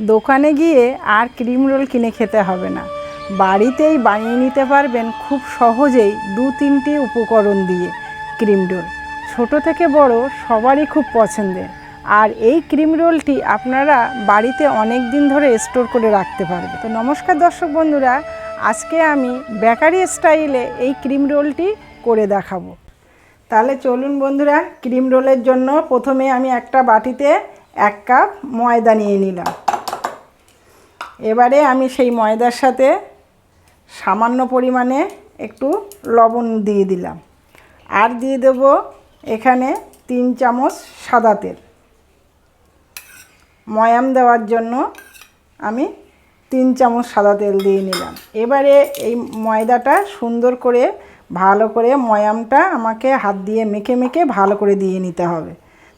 দোকানে গিয়ে আর cream roll কিনে খেতে হবে না, বাড়িতেই বানিয়ে নিতে পারবেন খুব সহজেই 2-3টি উপকরণ দিয়ে ক্রিম রোল। ছোট থেকে বড় সবারই খুব পছন্দের। আর এই ক্রিম রোলটি আপনারা বাড়িতে অনেক দিন ধরে স্টোর করে রাখতে পারবেন। তো নমস্কার দর্শক বন্ধুরা, আজকে আমি বেকারি স্টাইলে এই ক্রিম রোলটি করে দেখাবো। তাহলে চলুন বন্ধুরা, ক্রিম রোলের জন্য প্রথমে আমি একটা বাটিতে 1 কাপ ময়দা নিয়ে নিলাম। এবারে আমি সেই ময়দার সাথে সামান্য পরিমাণে একটু লবণ দিয়ে দিলাম, আর দিয়ে দেব এখানে 3 চামচ সাদা তেল। ময়াম দেওয়ার জন্য আমি 3 চামচ সাদা তেল দিয়ে নিলাম। এবারে এই ময়দাটা সুন্দর করে ভালো করে ময়ামটা আমাকে হাত দিয়ে মেখে মেখে ভালো করে দিয়ে নিতে হবে।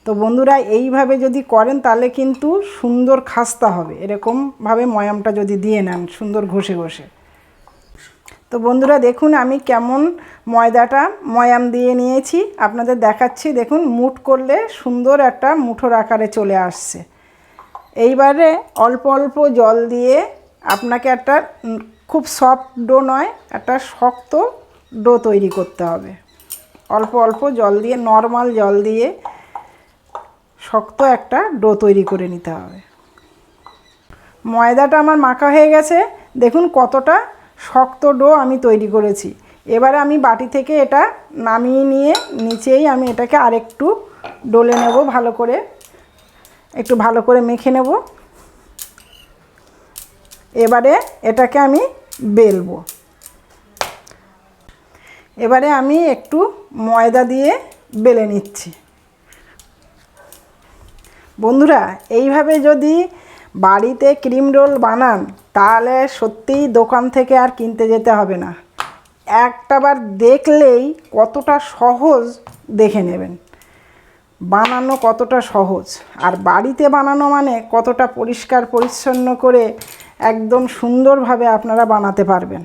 তো বন্ধুরা, এইভাবে যদি করেন তাহলে কিন্তু সুন্দর খাস্তা হবে, এরকমভাবে ময়ামটা যদি দিয়ে নেন সুন্দর ঘষে ঘষে। তো বন্ধুরা দেখুন আমি কেমন ময়দাটা ময়াম দিয়ে নিয়েছি, আপনাদের দেখাচ্ছি। দেখুন মুঠ করলে সুন্দর একটা মুঠোর আকারে চলে আসছে। এইবারে অল্প অল্প জল দিয়ে আপনাকে একটা খুব সফট ডো নয়, একটা শক্ত ডো তৈরি করতে হবে। অল্প অল্প জল দিয়ে, নর্মাল জল দিয়ে শক্ত একটা ডো তৈরি করে নিতে হবে। ময়দাটা আমার মাখা হয়ে গেছে, দেখুন কতটা শক্ত ডো আমি তৈরি করেছি। এবারে আমি বাটি থেকে এটা নামিয়ে নিয়ে নিচেই আমি এটাকে আরেকটু ডলে নেব, ভালো করে একটু ভালো করে মেখে নেব। এবারে এটাকে আমি বেলবো। এবারে আমি একটু ময়দা দিয়ে বেলে নিচ্ছি। বন্ধুরা, এইভাবে যদি বাড়িতে ক্রিম রোল বানান তাহলে সত্যিই দোকান থেকে আর কিনতে যেতে হবে না। একটাবার দেখলেই কতটা সহজ দেখে নেবেন বানানো, কতটা সহজ। আর বাড়িতে বানানো মানে কতটা পরিষ্কার পরিচ্ছন্ন করে একদম সুন্দরভাবে আপনারা বানাতে পারবেন।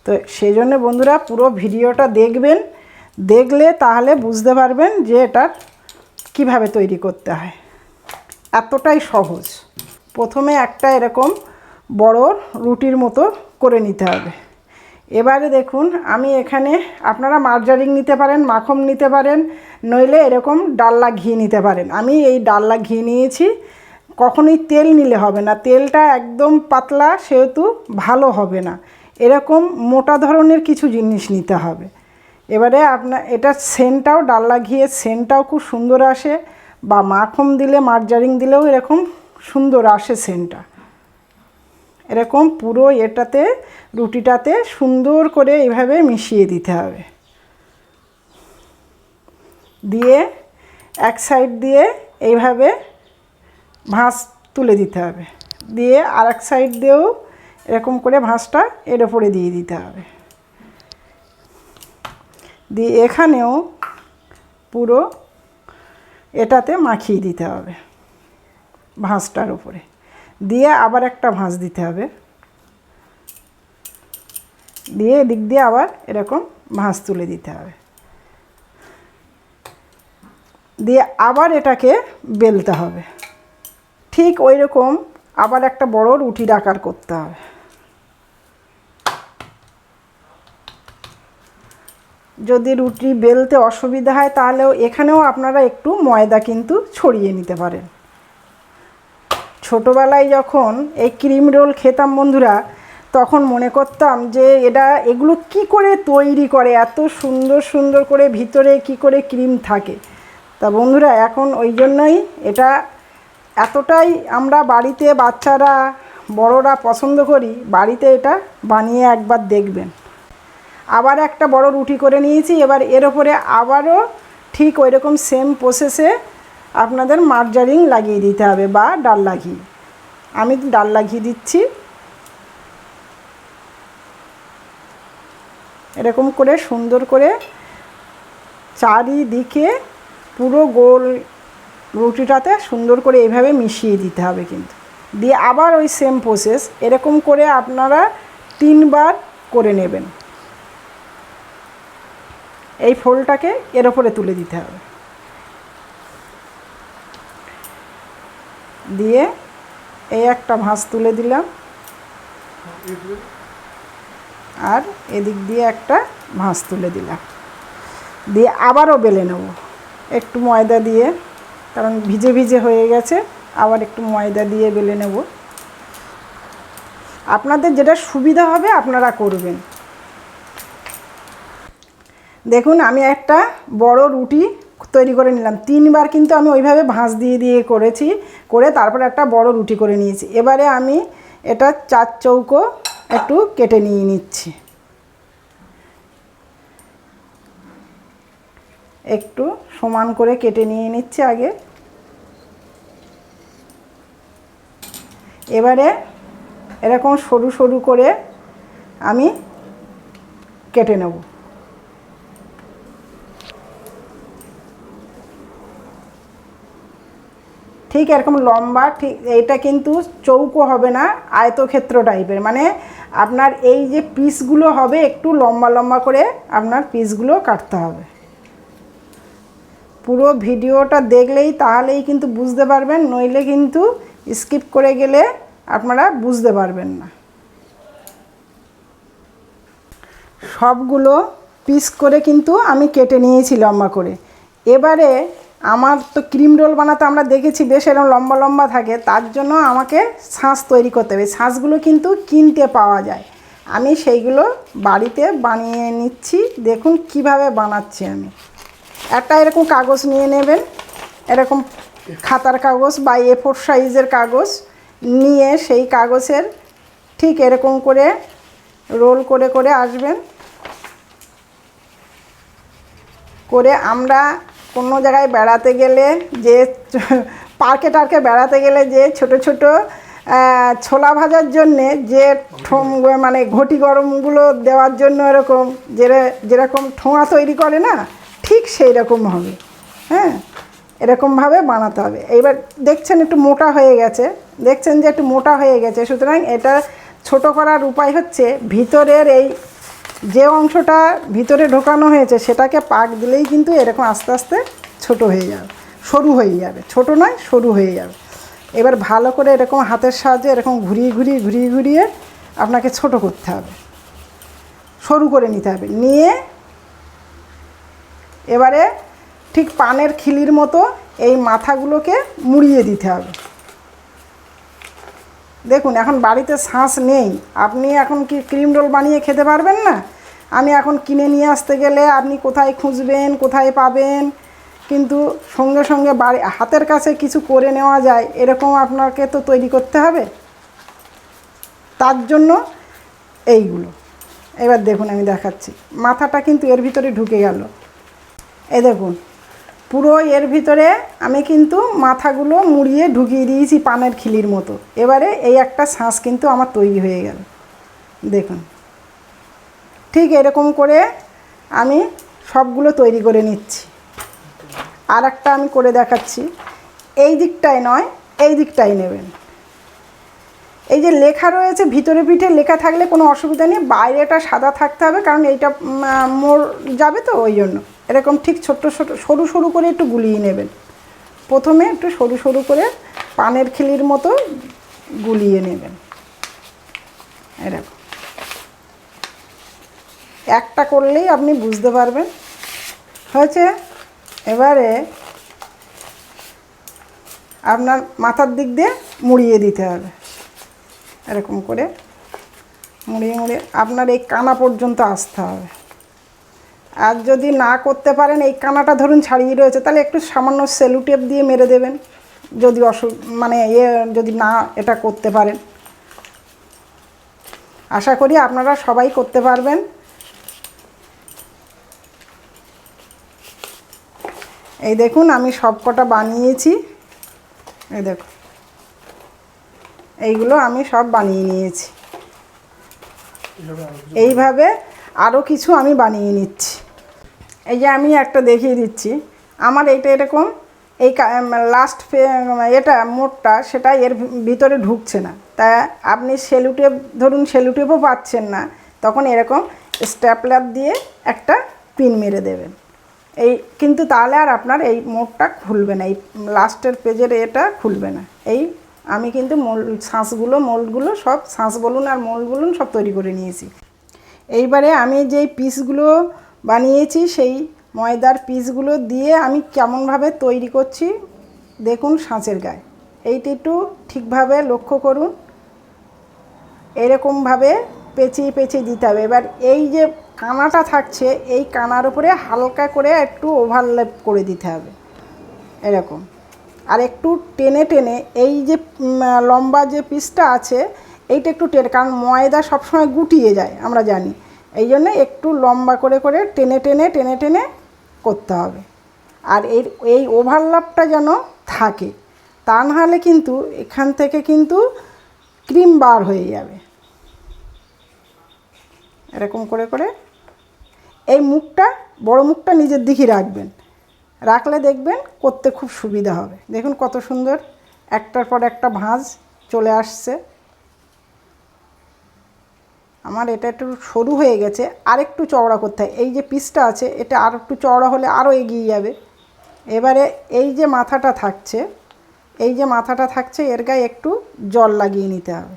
তো সেই জন্য বন্ধুরা পুরো ভিডিওটা দেখবেন, দেখলে তাহলে বুঝতে পারবেন যে এটা কিভাবে তৈরি করতে হয়। এতটাই সহজ। প্রথমে একটা এরকম বড় রুটির মতো করে নিতে হবে। এবারে দেখুন আমি এখানে, আপনারা মার্জারিন নিতে পারেন, মাখন নিতে পারেন, নইলে এরকম ডালনা ঘি নিতে পারেন। আমি এই ডালনা ঘি নিয়েছি। কখনোই তেল নিলে হবে না, তেলটা একদম পাতলা, সেহেতু ভালো হবে না। এরকম মোটা ধরনের কিছু জিনিস নিতে হবে। এবারে আপনার এটা সেন্টটাও, ডালনা ঘিয়ের সেন্টটাও খুব সুন্দর আসে, বা মাখন দিলে, মার্জারিন দিলেও এরকম সুন্দর আসে সেন্টটা। এরকম পুরো এটাতে, রুটিটাতে সুন্দর করে এইভাবে মিশিয়ে দিতে হবে। দিয়ে এক সাইড দিয়ে এইভাবে ভাঁজ তুলে দিতে হবে, দিয়ে আর এক সাইড দিয়েও এরকম করে ভাঁজটা এর ওপরে দিয়ে দিতে হবে। দিয়ে এখানেও পুরো এটাতে মাখিয়ে দিতে হবে ভাঁজটার উপরে, দিয়ে আবার একটা ভাঁজ দিতে হবে, দিয়ে এদিক দিয়ে আবার এরকম ভাঁজ তুলে দিতে হবে, দিয়ে আবার এটাকে বেলতে হবে। ঠিক ওই রকম আবার একটা বড় রুটির আকার করতে হবে। যদি রুটি বেলতে অসুবিধা হয় তাহলেও এখানেও আপনারা একটু ময়দা কিন্তু ছড়িয়ে নিতে পারেন। ছোটোবেলায় যখন এই ক্রিম রোল খেতাম বন্ধুরা, তখন মনে করতাম যে এগুলো কি করে তৈরি করে, এত সুন্দর সুন্দর করে ভিতরে কি করে ক্রিম থাকে। তা বন্ধুরা এখন ওই জন্যই এটা এতটাই আমরা বাড়িতে, বাচ্চারা বড়রা পছন্দ করি, বাড়িতে এটা বানিয়ে একবার দেখবেন। আবার একটা বড় রুটি করে নিয়েছি। এবার এর ওপরে আবারও ঠিক ওই রকম সেম প্রসেসে আপনাদের মার্জারিন লাগিয়ে দিতে হবে, বা ডালনা ঘি। আমি ডালনা ঘি দিচ্ছি। এরকম করে সুন্দর করে চারিদিকে পুরো গোল রুটিটাতে সুন্দর করে এইভাবে মিশিয়ে দিতে হবে কিন্তু। দিয়ে আবার ওই সেম প্রসেস এরকম করে আপনারা 3 বার করে নেবেন। এই ফোল্ডটাকে এর ওপরে তুলে দিতে হবে, দিয়ে এই একটা ভাঁজ তুলে দিলাম, আর এদিক দিয়ে একটা ভাঁজ তুলে দিলাম, দিয়ে আবারও বেলে নেব একটু ময়দা দিয়ে, কারণ ভিজে ভিজে হয়ে গেছে, আবার একটু ময়দা দিয়ে বেলে নেব। আপনাদের যেটা সুবিধা হবে আপনারা করবেন। দেখুন আমি একটা বড় রুটি তৈরি করে নিলাম, 3বার কিন্তু আমি ওইভাবে ভাঁজ দিয়ে দিয়ে করেছি, করে তারপর একটা বড় রুটি করে নিয়েছি। এবারে আমি এটা 4 চৌকো একটু কেটে নিয়ে নিচ্ছি, একটু সমান করে কেটে নিয়ে নিচ্ছি আগে। এবারে এরকম সরু সরু করে আমি কেটে নেব। ঠিক এরকম লম্বা, ঠিক এইটা কিন্তু চৌকো হবে না, আয়তক্ষেত্র টাইপের, মানে আপনার এই যে পিসগুলো হবে একটু লম্বা লম্বা করে আপনার পিসগুলো কাটতে হবে। পুরো ভিডিওটা দেখলেই তাহলেই কিন্তু বুঝতে পারবেন, নইলে কিন্তু স্কিপ করে গেলে আপনারা বুঝতে পারবেন না। সবগুলো পিস করে কিন্তু আমি কেটে নিয়েছি লম্বা করে। এবারে আমার তো ক্রিম রোল বানাতে আমরা দেখেছি বেশ এরকম লম্বা লম্বা থাকে, তার জন্য আমাকে ছাঁচ তৈরি করতে হবে। ছাঁচগুলো কিন্তু কিনতে পাওয়া যায়, আমি সেইগুলো বাড়িতে বানিয়ে নিচ্ছি। দেখুন কিভাবে বানাচ্ছি আমি। একটা এরকম কাগজ নিয়ে নেবেন, এরকম খাতার কাগজ বা A4 সাইজের কাগজ নিয়ে সেই কাগজের ঠিক এরকম করে রোল করে করে আসবেন। করে আমরা কোনো জায়গায় বেড়াতে গেলে, যে পার্কে টার্কে বেড়াতে গেলে যে ছোট ছোট ছোলা ভাজার জন্যে যে মানে ঘটি গরমগুলো দেওয়ার জন্য এরকম যেরকম ঠোঙা তৈরি করে না, ঠিক সেই রকম হবে। হ্যাঁ, এরকমভাবে বানাতে হবে। এইবার দেখছেন একটু মোটা হয়ে গেছে, দেখছেন যে একটু মোটা হয়ে গেছে, সুতরাং এটা ছোট করার উপায় হচ্ছে ভিতরের এই যে অংশটা ভিতরে ঢোকানো হয়েছে সেটাকে পাক দিলেই কিন্তু এরকম আস্তে আস্তে ছোট হয়ে যাবে, সরু হয়ে যাবে, ছোট নয় সরু হয়ে যাবে। এবার ভালো করে এরকম হাতের সাহায্যে এরকম ঘুরিয়ে ঘুরিয়ে ঘুরিয়ে ঘুরিয়ে আপনাকে ছোট করতে হবে, সরু করে নিতে হবে। নিয়ে এবারে ঠিক পানের খিলির মতো এই মাথাগুলোকে মুড়িয়ে দিতে হবে। দেখুন এখন বাড়িতে ছাঁচ নেই, আপনি এখন কি ক্রিম রোল বানিয়ে খেতে পারবেন না? আমি এখন কিনে নিয়ে আসতে গেলে আপনি কোথায় খুঁজবেন, কোথায় পাবেন, কিন্তু সঙ্গে সঙ্গে বাড়ি হাতের কাছে কিছু করে নেওয়া যায় এরকম আপনাকে তো তৈরি করতে হবে। তার জন্য এইগুলো। এবার দেখুন আমি দেখাচ্ছি, মাথাটা কিন্তু এর ভিতরে ঢুকে গেল। এই দেখুন পুরো এর ভিতরে আমি কিন্তু মাথাগুলো মুড়িয়ে ঢুকিয়ে দিয়েছি পানের খিলির মতো। এবারে এই একটা ছাঁচ কিন্তু আমার তৈরি হয়ে গেল। দেখুন ঠিক এরকম করে আমি সবগুলো তৈরি করে নিচ্ছি। আর একটা আমি করে দেখাচ্ছি, এই দিকটায় নয় এই দিকটাই নেবেন। এই যে লেখা রয়েছে ভিতরে পিঠে লেখা থাকলে কোনো অসুবিধা নেই, বাইরেটা সাদা থাকতে হবে, কারণ এইটা মোড় যাবে তো ওই জন্য। এরকম ঠিক ছোট্ট ছোট সরু সরু করে একটু গুলিয়ে নেবেন। প্রথমে একটু সরু সরু করে পানের খিলির মতো গুলিয়ে নেবেন। এরকম একটা করলেই আপনি বুঝতে পারবেন হয়েছে। এবারে আপনার মাথার দিক দিয়ে মুড়িয়ে দিতে হবে, এরকম করে মুড়িয়ে মুড়িয়ে আপনার এই কানা পর্যন্ত আসতে হবে। আর যদি না করতে পারেন, এই কানাটা ধরুন ছাড়িয়ে রয়েছে, তাহলে একটু সামান্য সেলু টেপ দিয়ে মেরে দেবেন, যদি মানে যদি না এটা করতে পারেন। আশা করি আপনারা সবাই করতে পারবেন। এই দেখুন আমি সব কটা বানিয়েছি, এই দেখুন এইগুলো আমি সব বানিয়ে নিয়েছি। এইভাবে আরও কিছু আমি বানিয়ে নিচ্ছি। এই যে আমি একটা দেখিয়ে দিচ্ছি, আমার এইটা এরকম এই লাস্ট এটা মোটটা সেটা এর ভিতরে ঢুকছে না, তাই আপনি সেলুটেপ ধরুন সেলুটেপও পাচ্ছেন না, তখন এরকম স্ট্যাপলার দিয়ে একটা পিন মেরে দেবেন। এই কিন্তু তাহলে আর আপনার এই মোটটা খুলবে না, এই লাস্টের পেজের এটা খুলবে না, এই আমি কিন্তু মোল্ডগুলো সব শাঁস বলুন আর মোল্ড বলুন সব তৈরি করে নিয়েছি। এইবারে আমি যেই পিসগুলো বানিয়েছি সেই ময়দার পিসগুলো দিয়ে আমি কেমনভাবে তৈরি করছি দেখুন ছাঁচের গায়ে। এইটা একটু ঠিকভাবে লক্ষ্য করুন, এরকমভাবে পেঁচিয়ে পেঁচিয়ে দিতে হবে। এবার এই যে কানাটা থাকছে এই কানার উপরে হালকা করে একটু ওভারল্যাপ করে দিতে হবে এরকম, আর একটু টেনে টেনে এই যে লম্বা যে পিসটা আছে এইটা একটু টেনে, কারণ ময়দা সবসময় গুটিয়ে যায় আমরা জানি, এই জন্য একটু লম্বা করে করে টেনে টেনে টেনে টেনে করতে হবে। আর এই ওভারল্যাপটা যেন থাকে, তা নাহলে কিন্তু এখান থেকে কিন্তু ক্রিম বার হয়ে যাবে। এরকম করে করে এই মুখটা, বড় মুখটা নিজের দিকে রাখবেন, রাখলে দেখবেন করতে খুব সুবিধা হবে। দেখুন কত সুন্দর একটার পর একটা ভাঁজ চলে আসছে। আমার এটা একটু সরু হয়ে গেছে, আর একটু চওড়া করতে হয়। এই যে পিসটা আছে এটা আর একটু চওড়া হলে আরও এগিয়ে যাবে। এবারে এই যে মাথাটা থাকছে এর গায়ে একটু জল লাগিয়ে নিতে হবে,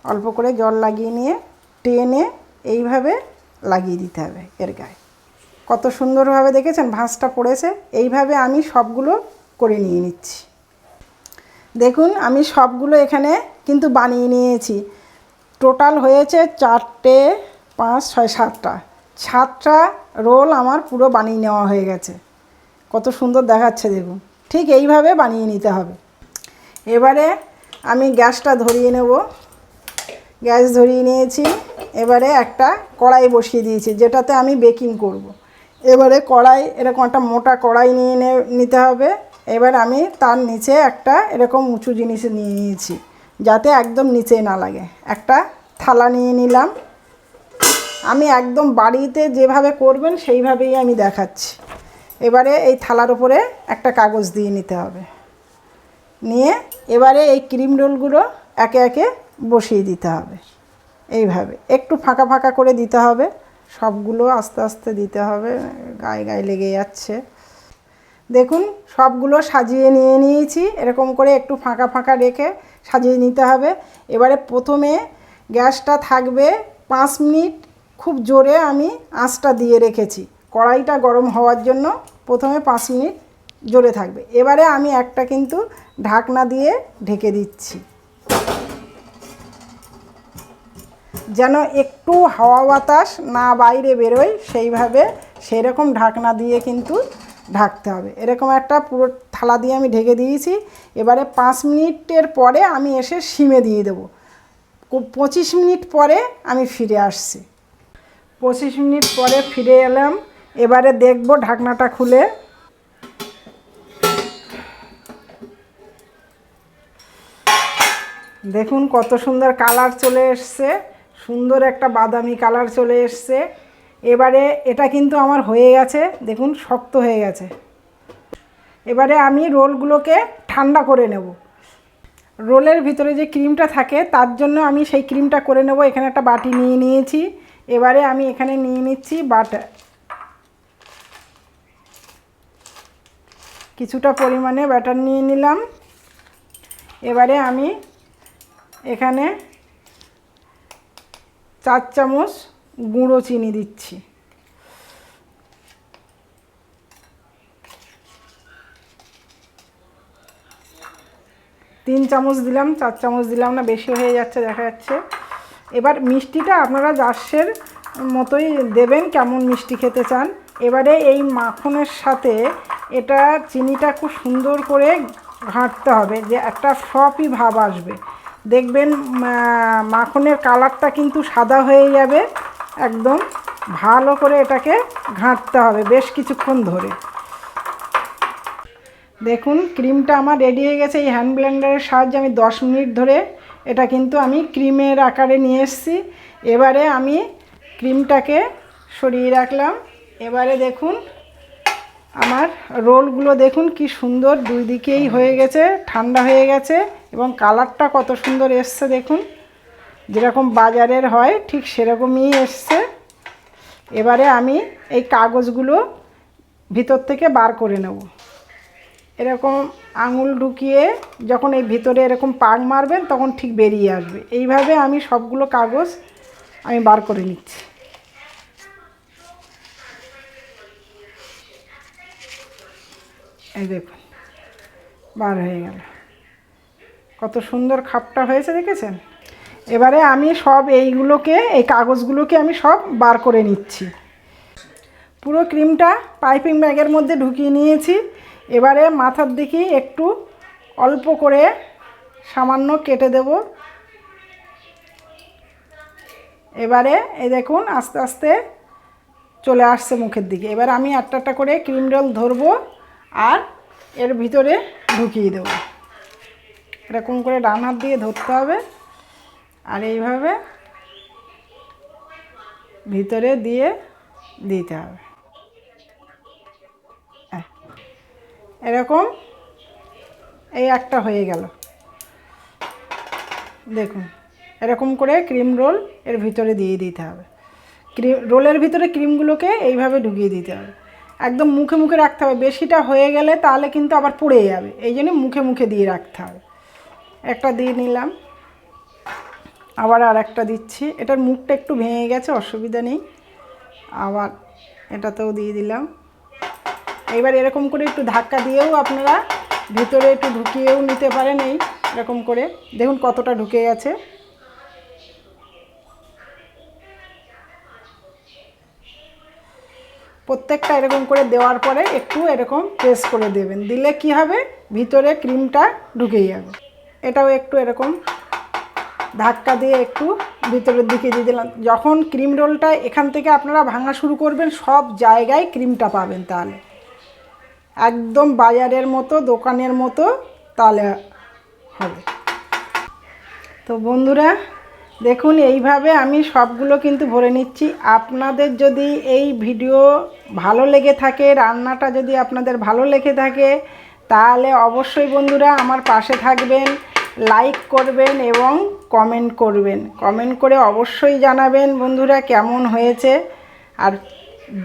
অল্প করে জল লাগিয়ে নিয়ে টেনে এইভাবে লাগিয়ে দিতে হবে এর গায়ে। কত সুন্দরভাবে দেখেছেন ভাঁজটা পড়েছে। এইভাবে আমি সবগুলো করে নিয়ে নিচ্ছি। দেখুন আমি সবগুলো এখানে কিন্তু বানিয়ে নিয়েছি। টোটাল হয়েছে 4টে 5 6 7টা রোল আমার পুরো বানিয়ে নেওয়া হয়ে গেছে। কত সুন্দর দেখাচ্ছে দেখুন। ঠিক এইভাবে বানিয়ে নিতে হবে। এবারে আমি গ্যাসটা ধরিয়ে নেব। গ্যাস ধরিয়ে নিয়েছি। এবারে একটা কড়াই বসিয়ে দিয়েছি যেটাতে আমি বেকিং করব। এবারে কড়াই, এরকম একটা মোটা কড়াই নিয়ে নিতে হবে। এবার আমি তার নিচে একটা এরকম উঁচু জিনিস নিয়ে নিয়েছি যাতে একদম নিচে না লাগে। একটা থালা নিয়ে নিলাম। আমি একদম বাড়িতে যেভাবে করবেন সেইভাবেই আমি দেখাচ্ছি। এবারে এই থালার উপরে একটা কাগজ দিয়ে নিতে হবে, নিয়ে এবারে এই ক্রিম রোলগুলো একে একে বসিয়ে দিতে হবে। এইভাবে একটু ফাঁকা ফাঁকা করে দিতে হবে, সবগুলো আস্তে আস্তে দিতে হবে, গায়ে গায়ে লেগে যাচ্ছে। দেখুন সবগুলো সাজিয়ে নিয়ে নিয়েছি। এরকম করে একটু ফাঁকা ফাঁকা রেখে সাজিয়ে নিতে হবে। এবারে প্রথমে গ্যাসটা থাকবে 5 মিনিট, খুব জোরে আমি আঁচটা দিয়ে রেখেছি কড়াইটা গরম হওয়ার জন্য। প্রথমে 5 মিনিট জোরে থাকবে। এবারে আমি একটা কিন্তু ঢাকনা দিয়ে ঢেকে দিচ্ছি যেন একটু হাওয়া বাতাস না বাইরে বেরোয়, সেইভাবে সেরকম ঢাকনা দিয়ে কিন্তু ঢাকতে হবে। এরকম একটা পুরো থালা দিয়ে আমি ঢেকে দিয়েছি। এবারে 5 মিনিটের পরে আমি এসে সিমে দিয়ে দেবো। 25 মিনিট পরে আমি ফিরে আসছি। 25 মিনিট পরে ফিরে এলাম। এবারে দেখব ঢাকনাটা খুলে। দেখুন কত সুন্দর কালার চলে এসছে, সুন্দর একটা বাদামি কালার চলে এসছে। এবারে এটা কিন্তু আমার হয়ে গেছে, দেখুন শক্ত হয়ে গেছে। এবারে আমি রোলগুলোকে ঠান্ডা করে নেব। রোলের ভিতরে যে ক্রিমটা থাকে তার জন্য আমি সেই ক্রিমটা করে নেব। এখানে একটা বাটি নিয়ে নিয়েছি। এবারে আমি এখানে নিয়ে নিচ্ছি বাটার, কিছুটা পরিমাণে বাটার নিয়ে নিলাম। এবারে আমি এখানে 4 চামচ গুঁড়ো চিনি দিচ্ছি। তিন চামচ দিলাম, 4 চামচ দিলাম না, বেশি হয়ে যাচ্ছে দেখা যাচ্ছে। এবার মিষ্টিটা আপনারা জার্সের মতোই দেবেন, কেমন মিষ্টি খেতে চান। এবারে এই মাখনের সাথে এটা চিনিটা খুব সুন্দর করে ঘাঁটতে হবে, যে একটা ফ্লপি ভাব আসবে। দেখবেন মাখনের কালারটা কিন্তু সাদা হয়ে যাবে একদম। ভালো করে এটাকে ঘাঁটতে হবে বেশ কিছুক্ষণ ধরে। দেখুন ক্রিমটা আমার রেডি হয়ে গেছে। এই হ্যান্ড ব্লেন্ডারের সাহায্যে আমি 10 মিনিট ধরে এটা কিন্তু আমি ক্রিমের আকারে নিয়ে এসেছি। এবারে আমি ক্রিমটাকে সরিয়ে রাখলাম। এবারে দেখুন আমার রোলগুলো দেখুন কি সুন্দর দুই দিকেই হয়ে গেছে, ঠান্ডা হয়ে গেছে এবং কালারটা কত সুন্দর এসছে। দেখুন যেরকম বাজারের হয় ঠিক সেরকমই এসছে। এবারে আমি এই কাগজগুলো ভিতর থেকে বার করে নেব। এরকম আঙুল ঢুকিয়ে যখন এই ভিতরে এরকম পাক মারবেন তখন ঠিক বেরিয়ে আসবে। এইভাবে আমি সবগুলো কাগজ আমি বার করে নিচ্ছি। এই দেখুন বার হয়ে গেল, কত সুন্দর খাপটা হয়েছে দেখেছেন। এবারে আমি সব এইগুলোকে, এই কাগজগুলোকে আমি সব বার করে নিচ্ছি। পুরো ক্রিমটা পাইপিং ব্যাগের মধ্যে ঢুকিয়ে নিয়েছি। এবারে মাথার দিকে একটু অল্প করে সামান্য কেটে দেব। এবারে এই দেখুন আস্তে আস্তে চলে আসছে মুখের দিকে। এবার আমি একটা একটা করে ক্রিম রোল ধরবো আর এর ভিতরে ঢুকিয়ে দেবো। এরকম করে ডান হাত দিয়ে ধরতে হবে আর এইভাবে ভিতরে দিয়ে দিতে হবে। এরকম এই একটা হয়ে গেল। দেখুন এরকম করে ক্রিম রোল এর ভিতরে দিয়ে দিতে হবে। ক্রিম রোলের ভিতরে ক্রিমগুলোকে এইভাবে ঢুকিয়ে দিতে হবে। একদম মুখে মুখে রাখতে হবে, বেশিটা হয়ে গেলে তাহলে কিন্তু আবার পুড়ে যাবে, এই জন্য মুখে মুখে দিয়ে রাখতে হবে। একটা দিয়ে নিলাম, আবার আর একটা দিচ্ছি। এটার মুখটা একটু ভেঙে গেছে, অসুবিধা নেই, আবার এটাতেও দিয়ে দিলাম। এবার এরকম করে একটু ধাক্কা দিয়েও আপনারা ভিতরে একটু ঢুকিয়েও নিতে পারেন। এই এরকম করে দেখুন কতটা ঢুকে গেছে। প্রত্যেকটা এরকম করে দেওয়ার পরে একটু এরকম প্রেস করে দেবেন, দিলে কি হবে ভিতরে ক্রিমটা ঢুকে যাবে। এটাও একটু এরকম ধাক্কা দিয়ে একটু ভিতরের দিকে দিয়ে দিলাম। যখন ক্রিম রোলটা এখান থেকে আপনারা ভাঙা শুরু করবেন সব জায়গায় ক্রিমটা পাবেন, তাহলে একদম বাজারের মতো দোকানের মতো তাহলে হবে। তো বন্ধুরা দেখুন এইভাবে আমি সবগুলো কিন্তু ভরে নিচ্ছি। আপনাদের যদি এই ভিডিও ভালো লেগে থাকে, রান্নাটা যদি আপনাদের ভালো লেগে থাকে, তাহলে অবশ্যই বন্ধুরা আমার পাশে থাকবেন, লাইক করবেন এবং কমেন্ট করবেন। কমেন্ট করে অবশ্যই জানাবেন বন্ধুরা কেমন হয়েছে। আর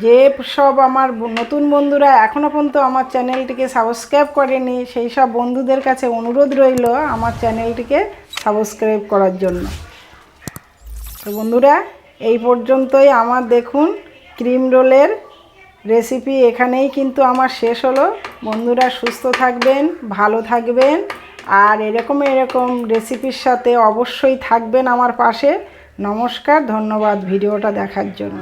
যে সব আমার নতুন বন্ধুরা এখনও পর্যন্ত আমার চ্যানেলটিকে সাবস্ক্রাইব করেনি, সেই সব বন্ধুদের কাছে অনুরোধ রইল আমার চ্যানেলটিকে সাবস্ক্রাইব করার জন্য। তো বন্ধুরা এই পর্যন্তই আমার দেখুন ক্রিম রোলের রেসিপি এখানেই কিন্তু আমার শেষ হলো। বন্ধুরা সুস্থ থাকবেন, ভালো থাকবেন আর এরকম রেসিপির সাথে অবশ্যই থাকবেন আমার পাশে। নমস্কার, ধন্যবাদ ভিডিওটা দেখার জন্য।